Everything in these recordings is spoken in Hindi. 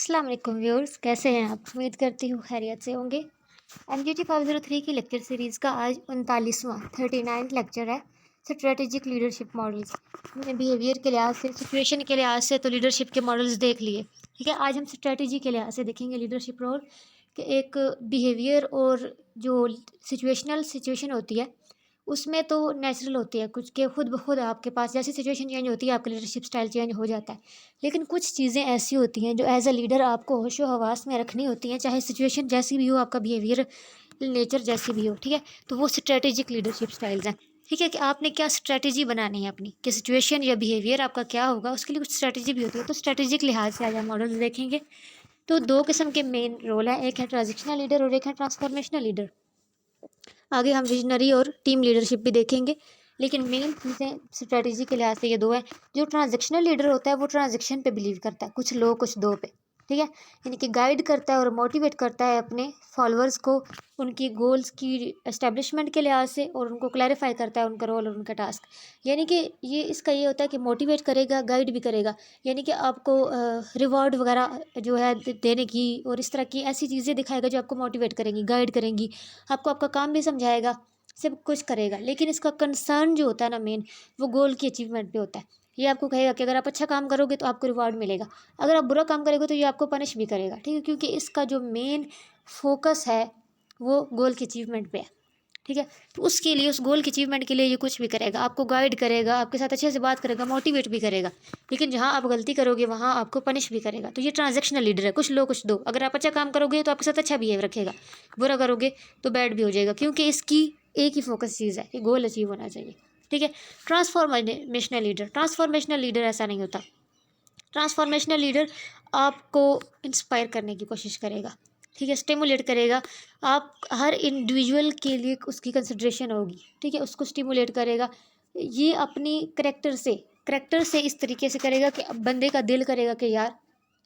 अस्सलाम वालेकुम व्यूअर्स, कैसे हैं आप? उम्मीद करती हूँ खैरियत से होंगे। MGT 503 की लेक्चर सीरीज़ का आज 39वां 39th लेक्चर है। Strategic leadership models. हमने बिहेवियर के लिहाज से, सिचुएशन के लिहाज से तो लीडरशिप के मॉडल्स देख लिए। ठीक है, आज हम स्ट्रेटेजी के लिहाज से देखेंगे लीडरशिप रोल कि एक बिहेवियर और जो सिचुएशन होती है उसमें तो नेचुरल होती है कुछ के खुद ब खुद आपके पास जैसी सिचुएशन चेंज होती है आपका लीडरशिप स्टाइल चेंज हो जाता है। लेकिन कुछ चीज़ें ऐसी होती हैं जो एज अ लीडर आपको होशो हवास में रखनी होती हैं, चाहे सिचुएशन जैसी भी हो, आपका बिहेवियर नेचर जैसी भी हो। ठीक है, तो वो स्ट्रेटेजिक लीडरशिप स्टाइल्स हैं। ठीक है, कि आपने क्या स्ट्रेटेजी बनानी है अपनी, कि सिचुएशन या बिहेवियर आपका क्या होगा, उसके लिए कुछ स्ट्रेटेजी भी होती है। तो स्ट्रेटेजिक लिहाज से आज हम मॉडल देखेंगे। तो दो किस्म के मेन रोल हैं, एक है ट्रांजिशनल लीडर और एक है ट्रांसफॉर्मेशनल लीडर। आगे हम विजनरी और टीम लीडरशिप भी देखेंगे, लेकिन मेन चीज़ें स्ट्रेटजी के लिहाज से ये दो है। जो ट्रांजेक्शनल लीडर होता है वो ट्रांजेक्शन पे बिलीव करता है, कुछ लो कुछ दो पे। ठीक है, यानी कि गाइड करता है और मोटिवेट करता है अपने फॉलोअर्स को उनकी गोल्स की एस्टेब्लिशमेंट के लिहाज से, और उनको क्लैरिफाई करता है उनका रोल और उनका टास्क। यानी कि ये इसका ये होता है कि मोटिवेट करेगा, गाइड भी करेगा, यानी कि आपको रिवॉर्ड वगैरह जो है देने की और इस तरह की ऐसी चीज़ें दिखाएगा जो आपको मोटिवेट करेंगी, गाइड करेंगी, आपको आपका काम भी समझाएगा, सब कुछ करेगा। लेकिन इसका कंसर्न जो होता है ना मेन, वो गोल की अचीवमेंट पे होता है। ये आपको कहेगा कि अगर आप अच्छा काम करोगे तो आपको रिवॉर्ड मिलेगा, अगर आप बुरा काम करोगे तो ये आपको पनिश भी करेगा। ठीक है, क्योंकि इसका जो मेन फोकस है वो गोल की अचीवमेंट पे है। ठीक है, तो उसके लिए, उस गोल की अचीवमेंट के लिए ये कुछ भी करेगा, आपको गाइड करेगा, आपके साथ अच्छे से बात करेगा, मोटिवेट भी करेगा। लेकिन जहाँ आप गलती करोगे वहाँ आपको पनिश भी करेगा। तो ये ट्रांजेक्शनल लीडर है, कुछ लो कुछ दो। अगर आप अच्छा काम करोगे तो आपके साथ अच्छा बिहेव रखेगा, बुरा करोगे तो बैड भी हो जाएगा, क्योंकि इसकी एक ही फोकस चीज़ है कि गोल अचीव होना चाहिए। ठीक है, ट्रांसफॉर्मेशनल लीडर ऐसा नहीं होता। ट्रांसफॉर्मेशनल लीडर आपको इंस्पायर करने की कोशिश करेगा। ठीक है, स्टिमुलेट करेगा। आप हर इंडिविजुअल के लिए उसकी कंसिड्रेशन होगी। ठीक है, उसको स्टिमुलेट करेगा। ये अपनी करेक्टर से इस तरीके से करेगा कि बंदे का दिल करेगा कि यार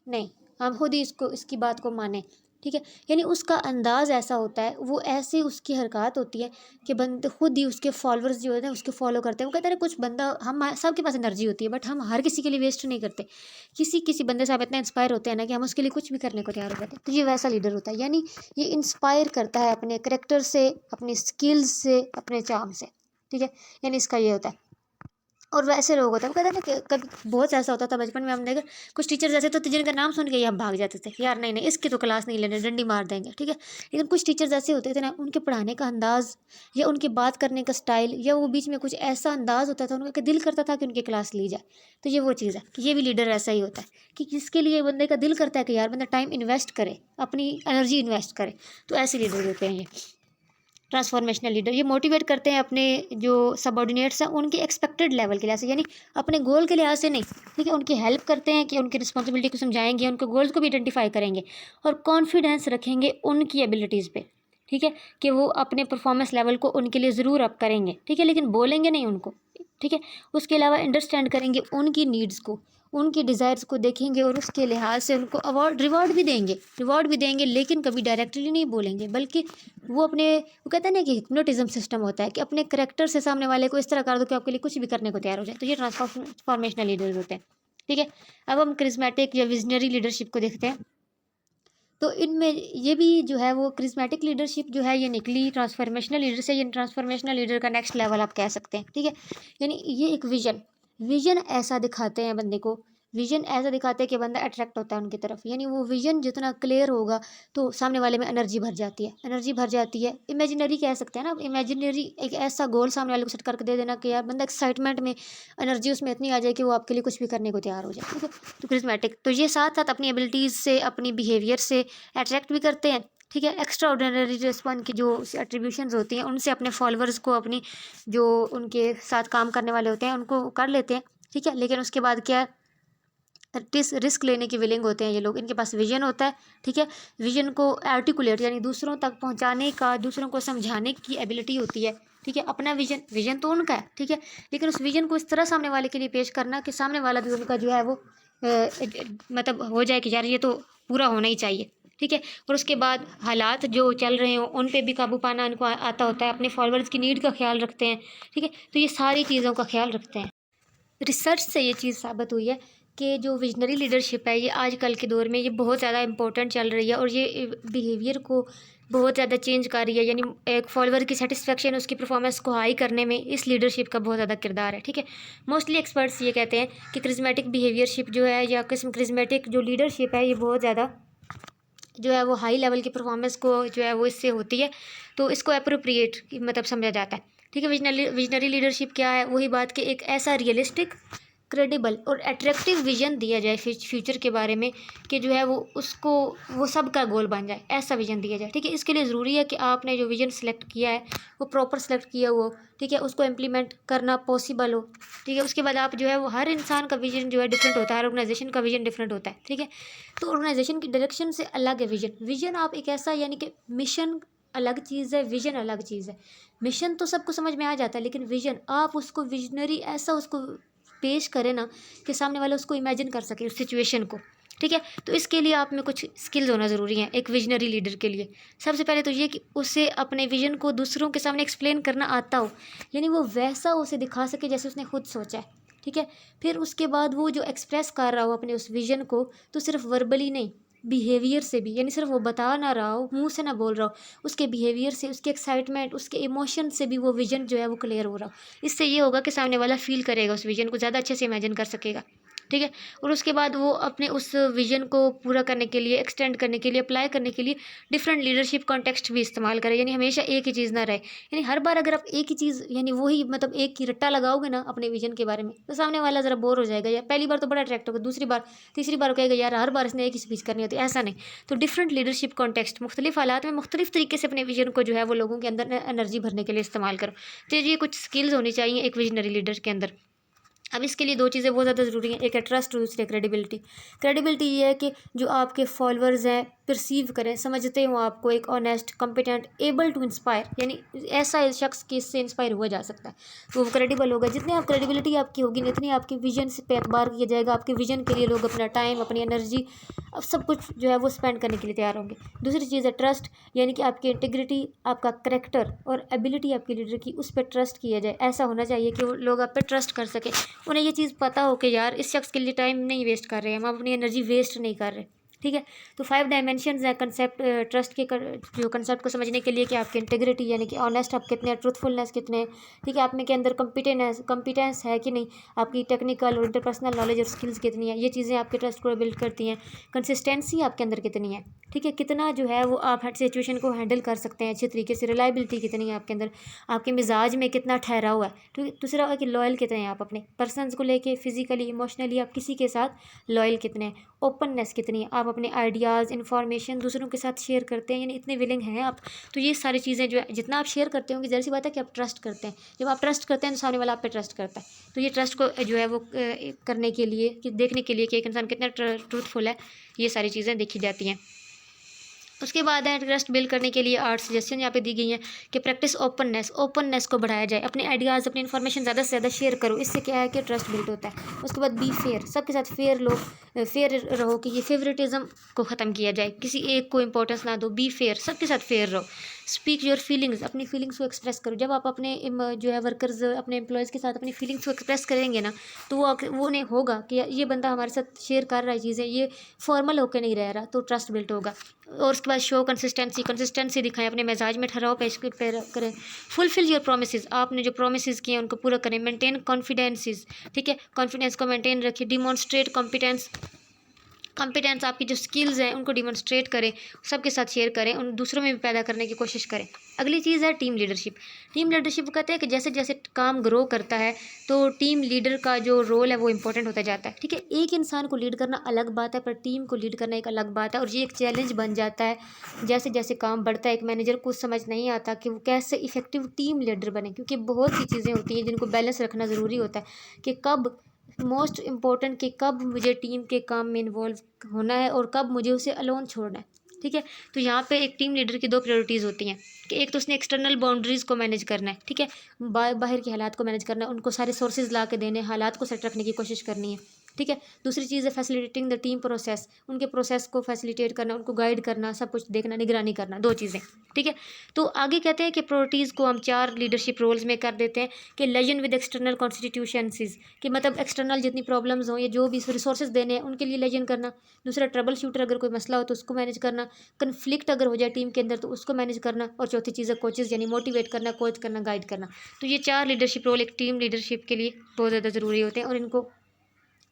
नहीं, हम खुद ही इसकी बात को माने। ठीक है, यानी उसका अंदाज़ ऐसा होता है, वो ऐसी उसकी हरकत होती है कि बंदे खुद ही, उसके फॉलोअर्स जो होते हैं उसके फॉलो करते हैं। वो कहते हैं कुछ बंदा, हम सबके पास एनर्जी होती है बट हम हर किसी के लिए वेस्ट नहीं करते। किसी किसी बंदे से आप इतना इंस्पायर होते हैं ना कि हम उसके लिए कुछ भी करने को तैयार हो जाते हैं। तो ये वैसा लीडर होता है, यानी ये इंस्पायर करता है अपने करेक्टर से, अपनी स्किल्स से, अपने चार्म से। ठीक है, यानी इसका ये होता है। और वैसे लोग होते हैं, वो कहते हैं ना कि कभी बहुत ऐसा होता था बचपन में, हमने देखा कुछ टीचर्स ऐसे तो जिनका नाम सुन के ही हम भाग जाते थे, यार नहीं नहीं इसकी तो क्लास नहीं लेने, डंडी मार देंगे। ठीक है, लेकिन कुछ टीचर्स ऐसे होते थे ना, उनके पढ़ाने का अंदाज़ या उनके बात करने का स्टाइल या वो बीच में कुछ ऐसा अंदाज़ होता था उनका कि दिल करता था कि उनकी क्लास ली जाए। तो ये वो चीज़ है कि ये भी लीडर ऐसा ही होता है कि जिसके लिए बंदे का दिल करता है कि यार बंदा टाइम इन्वेस्ट करे, अपनी एनर्जी इन्वेस्ट करे। तो ऐसे लीडर होते हैं ये ट्रांसफॉर्मेशनल लीडर। ये मोटिवेट करते हैं अपने जो सबऑर्डिनेट्स हैं उनके एक्सपेक्टेड लेवल के लिहाज से, यानी अपने गोल के लिहाज से नहीं। ठीक है, उनकी हेल्प करते हैं कि उनकी रिस्पॉन्सिबिलिटी को समझाएंगे, उनके गोल्स को भी आइडेंटिफाई करेंगे और कॉन्फिडेंस रखेंगे उनकी एबिलिटीज़ पे। ठीक है, कि वो अपने परफॉर्मेंस लेवल को उनके लिए ज़रूर अप करेंगे। ठीक है, लेकिन बोलेंगे नहीं उनको। ठीक है, उसके अलावा अंडरस्टैंड करेंगे उनकी नीड्स को, उनकी डिज़ायर्स को देखेंगे और उसके लिहाज से उनको रिवॉर्ड भी देंगे, लेकिन कभी डायरेक्टली नहीं बोलेंगे, बल्कि वो अपने, वो कहते हैं ना कि हिप्नोटिज्म सिस्टम होता है कि अपने करेक्टर से सामने वाले को इस तरह कर दो कि आपके लिए कुछ भी करने को तैयार हो जाए। तो ये ट्रांसफॉर्मेशनल लीडर्स होते हैं। ठीक है, अब हम क्रिस्मेटिक या विजनरी लीडरशिप को देखते हैं। तो इनमें ये भी जो है वो क्रिस्मेटिक लीडरशिप जो है ये निकली ट्रांसफॉर्मेशनल लीडर से। ये ट्रांसफॉर्मेशनल लीडर का नेक्स्ट लेवल आप कह सकते हैं। ठीक है, यानी ये एक विजन ऐसा दिखाते हैं बंदे को, विजन ऐसा दिखाते हैं कि बंदा अट्रैक्ट होता है उनकी तरफ। यानी वो विजन जितना क्लियर होगा तो सामने वाले में एनर्जी भर जाती है। इमेजिनरी कह सकते हैं ना, इमेजिनरी एक ऐसा गोल सामने वाले को सेट करके दे देना कि यार बंदा एक्साइटमेंट में, एनर्जी उसमें इतनी आ जाए कि वो आपके लिए कुछ भी करने को तैयार हो जाए। ठीक है, तो क्रिस्मेटिक तो ये साथ साथ अपनी एबिलिटीज़ से, अपनी बिहेवियर से अट्रैक्ट भी करते हैं। ठीक है, एक्स्ट्रा ऑर्डिनरी रिस्पॉन्स की जो एट्रीब्यूशंस होती हैं उनसे अपने फॉलोअर्स को, अपनी जो उनके साथ काम करने वाले होते हैं उनको कर लेते हैं। ठीक है, लेकिन उसके बाद क्या है, रिस्क लेने की विलिंग होते हैं ये लोग, इनके पास विजन होता है। ठीक है, विजन को आर्टिकुलेट यानी दूसरों तक पहुंचाने का, दूसरों को समझाने की एबिलिटी होती है। ठीक है, अपना विजन तो उनका है। ठीक है, लेकिन उस विजन को इस तरह सामने वाले के लिए पेश करना कि सामने वाला भी उनका जो है वो मतलब हो जाए कि यार ये तो पूरा होना ही चाहिए। ठीक है, और उसके बाद हालात जो चल रहे हों उन पे भी काबू पाना उनको आता होता है, अपने फॉलोअर्स की नीड का ख्याल रखते हैं। ठीक है, तो ये सारी चीज़ों का ख्याल रखते हैं। रिसर्च से ये चीज़ साबित हुई है कि जो विजनरी लीडरशिप है ये आजकल के दौर में ये बहुत ज़्यादा इंपॉर्टेंट चल रही है और ये बिहेवियर को बहुत ज़्यादा चेंज कर रही है। यानी एक फॉलोअर की सेटिस्फेक्शन, उसकी परफॉर्मेंस को हाई करने में इस लीडरशिप का बहुत ज़्यादा किरदार है। ठीक है, मोस्टली एक्सपर्ट्स ये कहते हैं कि क्रिज्मेटिक बिहेवियरशिप जो है या क्रिज्मेटिक जो लीडरशिप है ये बहुत ज़्यादा जो है वो हाई लेवल की परफॉर्मेंस को जो है वो इससे होती है, तो इसको अप्रोप्रिएट मतलब समझा जाता है। ठीक है, विजनरी लीडरशिप क्या है? वही बात कि एक ऐसा रियलिस्टिक, क्रेडिबल और अट्रैक्टिव विजन दिया जाए फ्यूचर के बारे में कि जो है वो उसको वो सबका गोल बन जाए, ऐसा विजन दिया जाए। ठीक है, इसके लिए ज़रूरी है कि आपने जो विजन सेलेक्ट किया है वो प्रॉपर सेलेक्ट किया हो। ठीक है, उसको इम्प्लीमेंट करना पॉसिबल हो। ठीक है, उसके बाद आप जो है वो हर इंसान का विजन जो है डिफरेंट होता है, हर ऑर्गेनाइजेशन का विजन डिफरेंट होता है। ठीक है, तो ऑर्गेनाइजेशन की डायरेक्शन से अलग है विजन। विजन आप एक ऐसा यानी कि मिशन अलग चीज़ है, विजन अलग चीज़ है। मिशन तो सबको समझ में आ जाता है, लेकिन विजन आप उसको विजनरी ऐसा उसको पेश करें ना कि सामने वाला उसको इमेजिन कर सके उस सिचुएशन को। ठीक है, तो इसके लिए आप में कुछ स्किल्स होना ज़रूरी हैं एक विजनरी लीडर के लिए। सबसे पहले तो ये कि उसे अपने विजन को दूसरों के सामने एक्सप्लेन करना आता हो, यानी वो वैसा उसे दिखा सके जैसे उसने खुद सोचा है। ठीक है, फिर उसके बाद वो जो एक्सप्रेस कर रहा हो अपने उस विजन को, तो सिर्फ वर्बली नहीं, बिहेवियर से भी, यानी सिर्फ वो बता ना रहा हो, मुंह से ना बोल रहा हो, उसके बिहेवियर से, उसके एक्साइटमेंट, उसके इमोशन से भी वो विजन जो है वो क्लियर हो रहा हो। इससे ये होगा कि सामने वाला फील करेगा उस विजन को, ज़्यादा अच्छे से इमेजिन कर सकेगा। ठीक है, और उसके बाद वो अपने उस विजन को पूरा करने के लिए, एक्सटेंड करने के लिए, अप्लाई करने के लिए डिफरेंट लीडरशिप कॉन्टेक्स्ट भी इस्तेमाल करे। यानी हमेशा एक ही चीज़ ना रहे, यानी हर बार अगर आप एक ही चीज़ यानी वही मतलब एक ही रट्टा लगाओगे ना अपने विजन के बारे में, तो सामने वाला ज़रा बोर हो जाएगा। या पहली बार तो बड़ा अट्रैक्ट होगा, दूसरी बार तीसरी बार कहेगा यार हर बार इसने एक ही स्पीच करनी होती है, ऐसा नहीं। तो डिफरेंट लीडरशिप कॉन्टेक्स्ट, मुख्तलिफ हालात में मुख्तलिफ तरीके से अपने विजन को जो है वो लोगों के अंदर एनर्जी भरने के लिए इस्तेमाल करो। तो ये कुछ स्किल्स होनी चाहिए एक विजनरी लीडर के अंदर। अब इसके लिए दो चीज़ें बहुत ज़्यादा ज़रूरी हैं, एक है ट्रस्ट और दूसरी है क्रेडिबिलिटी। क्रेडिबिलिटी ये है कि जो आपके फॉलोअर्स हैं परसीव करें, समझते हो आपको एक honest, competent, able to inspire, यानी ऐसा शख्स कि इससे इंस्पायर हुआ जा सकता है, तो वो क्रेडिबल होगा। जितनी आप क्रेडिबिलिटी आपकी होगी इतनी आपके विजन से पे एतबार किया जाएगा, आपके विजन के लिए लोग अपना टाइम, अपनी एनर्जी, अब सब कुछ जो है वो स्पेंड करने के लिए तैयार होंगे। दूसरी चीज़ है ट्रस्ट, यानी कि आपकी इंटीग्रिटी, आपका करेक्टर और एबिलिटी आपकी लीडर की, उस पर ट्रस्ट किया जाए। ऐसा होना चाहिए कि वो लोग आप पे ट्रस्ट कर सकें, उन्हें ये चीज़ पता हो कि यार इस शख्स के लिए टाइम नहीं वेस्ट कर रहे हैं, हम अपनी एनर्जी वेस्ट नहीं कर रहे। ठीक है, तो 5 डायमेंशंस हैं कंसेप्ट ट्रस्ट के जो कंसेप्ट को समझने के लिए कि आपकी इंटीग्रिटी यानी कि ऑनेस्ट आप कितने हैं, ट्रूथफुलनेस कितने हैं, ठीक है, आप में के अंदर कॉम्पिटेंस है कि नहीं, आपकी टेक्निकल और इंटरपर्सनल नॉलेज और स्किल्स कितनी है, ये चीज़ें आपके ट्रस्ट को बिल्ड करती हैं। कंसिस्टेंसी आपके अंदर कितनी है, ठीक है, कितना जो है वो आप हर सिचुएशन को हैंडल कर सकते हैं अच्छे तरीके से। रिलायबिलिटी कितनी है आपके अंदर, आपके मिजाज में कितना ठहराव है। ठीक है, दूसरा है कि लॉयल कितने हैं आप अपने पर्सनस को लेके, फिजिकली, इमोशनली आप किसी के साथ लॉयल कितने हैं। ओपननेस कितनी है, आप अपने आइडियाज़, इन्फॉर्मेशन दूसरों के साथ शेयर करते हैं, यानी इतने विलिंग हैं आप। तो ये सारी चीज़ें जो है जितना आप शेयर करते होंगे, ज़ाहिर सी बात है कि आप ट्रस्ट करते हैं। जब आप ट्रस्ट करते हैं तो सामने वाला आप पे ट्रस्ट करता है। तो ये ट्रस्ट को जो है वो करने के लिए, कि देखने के लिए कि एक इंसान कितना ट्रूथफुल है, ये सारी चीज़ें देखी जाती हैं। उसके बाद है ट्रस्ट बिल्ड करने के लिए 8 सजेशन यहाँ पे दी गई हैं कि प्रैक्टिस ओपननेस को बढ़ाया जाए, अपने आइडियाज़, अपनी इन्फॉर्मेशन ज़्यादा से ज़्यादा शेयर करो, इससे क्या है कि ट्रस्ट बिल्ड होता है। उसके बाद बी फेयर, सबके साथ फेयर रहो, कि ये फेवरेटिज्म को ख़त्म किया जाए, किसी एक को इंपॉर्टेंस ना दो, बी फेयर, सबके साथ फेयर रहो। स्पीक योर फीलिंग्स, अपनी फीलिंग्स को एक्सप्रेस करो। जब आप अपने जो है वर्कर्स, अपने एम्प्लॉयज़ के साथ अपनी फीलिंग्स को एक्सप्रेस करेंगे ना, तो वो उन्हें होगा कि ये बंदा हमारे साथ शेयर कर रहा है चीज़ें, ये फॉर्मल होकर नहीं रह रहा, तो ट्रस्ट बिल्ड होगा। और उसके बाद शो कंसिस्टेंसी दिखाएं, अपने मिजाज में ठहराव पेश करें। फुलफिल योर प्रोमिसेस, आपने जो प्रोमिसेस किए हैं उनको पूरा करें। मेंटेन कॉन्फिडेंसेस, ठीक है, कॉन्फिडेंस को मेंटेन रखिए। डिमॉन्स्ट्रेट कॉम्पिटेंस, आपकी जो स्किल्स हैं उनको डिमॉन्स्ट्रेट करें, सबके साथ शेयर करें, उन दूसरों में भी पैदा करने की कोशिश करें। अगली चीज़ है टीम लीडरशिप। टीम लीडरशिप कहते हैं कि जैसे जैसे काम ग्रो करता है तो टीम लीडर का जो रोल है वो इंपॉर्टेंट होता जाता है। ठीक है, एक इंसान को लीड करना अलग बात है, पर टीम को लीड करना एक अलग बात है, और ये एक चैलेंज बन जाता है। जैसे जैसे काम बढ़ता है, एक मैनेजर को समझ नहीं आता कि वो कैसे इफेक्टिव टीम लीडर बने, क्योंकि बहुत सी चीज़ें होती हैं जिनको बैलेंस रखना ज़रूरी होता है, कि कब मोस्ट इम्पोर्टेंट, कि कब मुझे टीम के काम में इन्वॉल्व होना है और कब मुझे उसे अलोन छोड़ना है। ठीक है, तो यहाँ पे एक टीम लीडर की 2 प्रायोरिटीज़ होती हैं, कि एक तो उसने एक्सटर्नल बाउंड्रीज़ को मैनेज करना है, ठीक है, बाहर के हालात को मैनेज करना है, उनको सारे सोर्सेज ला के देने, हालात को सेट रखने की कोशिश करनी है। ठीक है। दूसरी चीज़ है फैसिलिटेटिंग द टीम प्रोसेस, उनके प्रोसेस को फैसिलिटेट करना, उनको गाइड करना, सब कुछ देखना, निगरानी करना, 2 चीज़ें, ठीक है। तो आगे कहते हैं कि प्रायोरिटीज़ को हम 4 लीडरशिप रोल्स में कर देते हैं कि लेजन विद एक्सटर्नल कॉन्स्टिट्यूशंसीज, कि मतलब एक्सटर्नल जितनी प्रॉब्लम्स हों या जो भी रिसोर्सेज देने हैं उनके लिए लेजन करना। दूसरा ट्रबल शूटर, अगर कोई मसला हो तो उसको मैनेज करना। कन्फ्लिक्ट अगर हो जाए टीम के अंदर तो उसको मैनेज करना। और चौथी चीज़ है कोचेज़, यानी मोटिवेट करना, कोच करना, गाइड करना। तो ये 4 लीडरशिप रोल एक टीम लीडरशिप के लिए बहुत ज़्यादा ज़रूरी होते हैं और इनको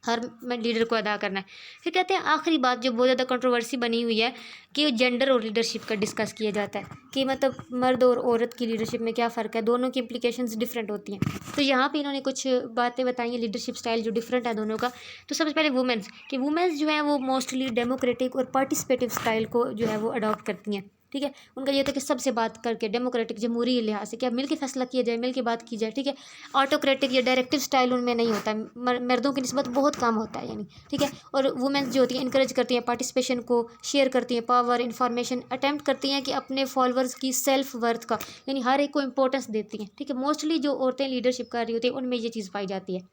हर लीडर को अदा करना है। फिर कहते हैं आखिरी बात जो बहुत ज़्यादा कंट्रोवर्सी बनी हुई है कि जेंडर और लीडरशिप का डिस्कस किया जाता है कि मतलब मर्द और औरत की लीडरशिप में क्या फ़र्क है, दोनों की इम्प्लीकेशंस डिफरेंट होती हैं। तो यहाँ पे इन्होंने कुछ बातें बताई हैं लीडरशिप स्टाइल जो डिफरेंट है दोनों का। तो सबसे पहले वुमेंस जो है वो मोस्टली डेमोक्रेटिक और पार्टिसिपेटिव स्टाइल को जो है वो अडॉप्ट करती हैं, ठीक है। उनका ये होता है कि सबसे बात करके डेमोक्रेटिक जमहूरी लिहाज से क्या मिल के फैसला किया जाए, मिल के बात की जाए, ठीक है। ऑटोक्रेटिक या डायरेक्टिव स्टाइल उनमें नहीं होता, मर्दों की निस्बत बहुत कम होता है यानी, ठीक है। और वुमेन्स जो होती हैं इनकरेज करती हैं पार्टिसिपेशन को, शेयर करती हैं पावर इन्फॉर्मेशन, अटैम्प्ट करती हैं कि अपने फॉलोअर्स की सेल्फ वर्थ का यानी हर एक को इंपॉर्टेंस देती हैं, ठीक है। मोस्टली जो औरतें लीडरशिप कर रही होती हैं उनमें ये चीज़ पाई जाती है।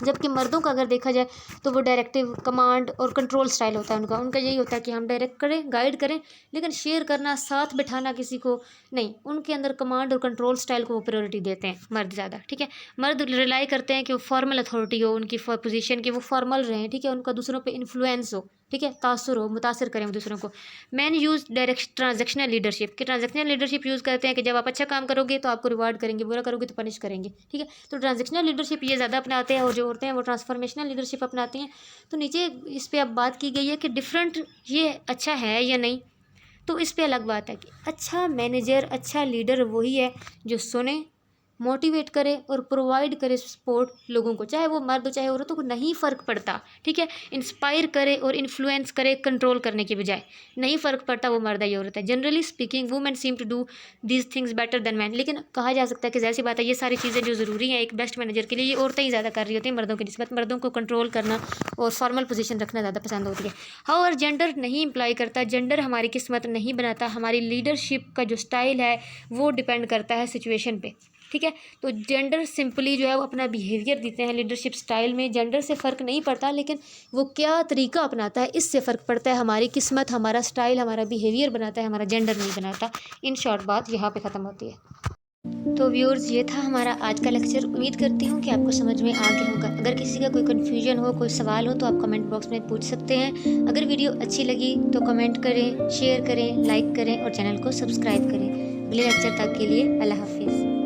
जबकि मर्दों का अगर देखा जाए तो वो डायरेक्टिव, कमांड और कंट्रोल स्टाइल होता है उनका यही होता है कि हम डायरेक्ट करें, गाइड करें, लेकिन शेयर करना, साथ बिठाना किसी को नहीं। उनके अंदर कमांड और कंट्रोल स्टाइल को वो प्रायोरिटी देते हैं मर्द ज़्यादा, ठीक है। मर्द रिलाई करते हैं कि वो फॉर्मल अथॉरिटी हो, उनकी पोजीशन की वो फॉर्मल रहें, ठीक है। उनका दूसरों पे इन्फ्लुएंस हो, ठीक है, तासुर हो, मुतासर करें वो दूसरों को। Man use direct transactional leadership, कि ट्रांजेक्शनल लीडरशिप यूज़ करते हैं कि जब आप अच्छा काम करोगे तो आपको रिवार्ड करेंगे, बुरा करोगे तो पनिश करेंगे, ठीक है। तो ट्रांजेक्शनल लीडरशिप ये ज़्यादा अपनाते हैं और जो औरतें हैं वो ट्रांसफॉर्मेशनल लीडरशिप अपनाती हैं। तो नीचे इस पर अब बात की गई है कि डिफरेंट ये अच्छा है या नहीं। तो इस पर अलग बात है कि अच्छा मैनेजर, अच्छा लीडर वही है जो सुने, मोटिवेट करे और प्रोवाइड करे सपोर्ट लोगों को, चाहे वो मर्द हो चाहे औरतों को नहीं फ़र्क पड़ता, ठीक है। इंस्पायर करे और इन्फ्लुएंस करे कंट्रोल करने के बजाय, नहीं फ़र्क पड़ता वो मर्द है या औरत है। Generally speaking women seem to do these things better than man, लेकिन कहा जा सकता है कि जैसी बात है ये सारी चीज़ें जो ज़रूरी हैं एक बेस्ट मैनेजर के लिए ये औरतें ही ज़्यादा कर रही होती हैं मर्दों की निस्बत। मर्दों को कंट्रोल करना और फॉर्मल पोजीशन रखना ज़्यादा पसंद होती है। हाँ, और जेंडर नहीं इम्प्लाई करता, जेंडर हमारी किस्मत नहीं बनाता, हमारी लीडरशिप का जो स्टाइल है वो डिपेंड करता है सिचुएशन पे, ठीक है। तो जेंडर सिंपली जो है वो अपना बिहेवियर देते हैं लीडरशिप स्टाइल में, जेंडर से फ़र्क नहीं पड़ता, लेकिन वो क्या तरीका अपनाता है इससे फ़र्क पड़ता है। हमारी किस्मत, हमारा स्टाइल, हमारा बिहेवियर बनाता है, हमारा जेंडर नहीं बनाता। इन शॉर्ट बात यहाँ पे ख़त्म होती है। तो व्यूअर्स ये था हमारा आज का लेक्चर। उम्मीद करती हूँ कि आपको समझ में आ गया होगा। अगर किसी का कोई कन्फ्यूजन हो, कोई सवाल हो तो आप कमेंट बॉक्स में पूछ सकते हैं। अगर वीडियो अच्छी लगी तो कमेंट करें, शेयर करें, लाइक करें और चैनल को सब्सक्राइब करें। अगले लेक्चर तक के लिए अल्लाह हाफिज़।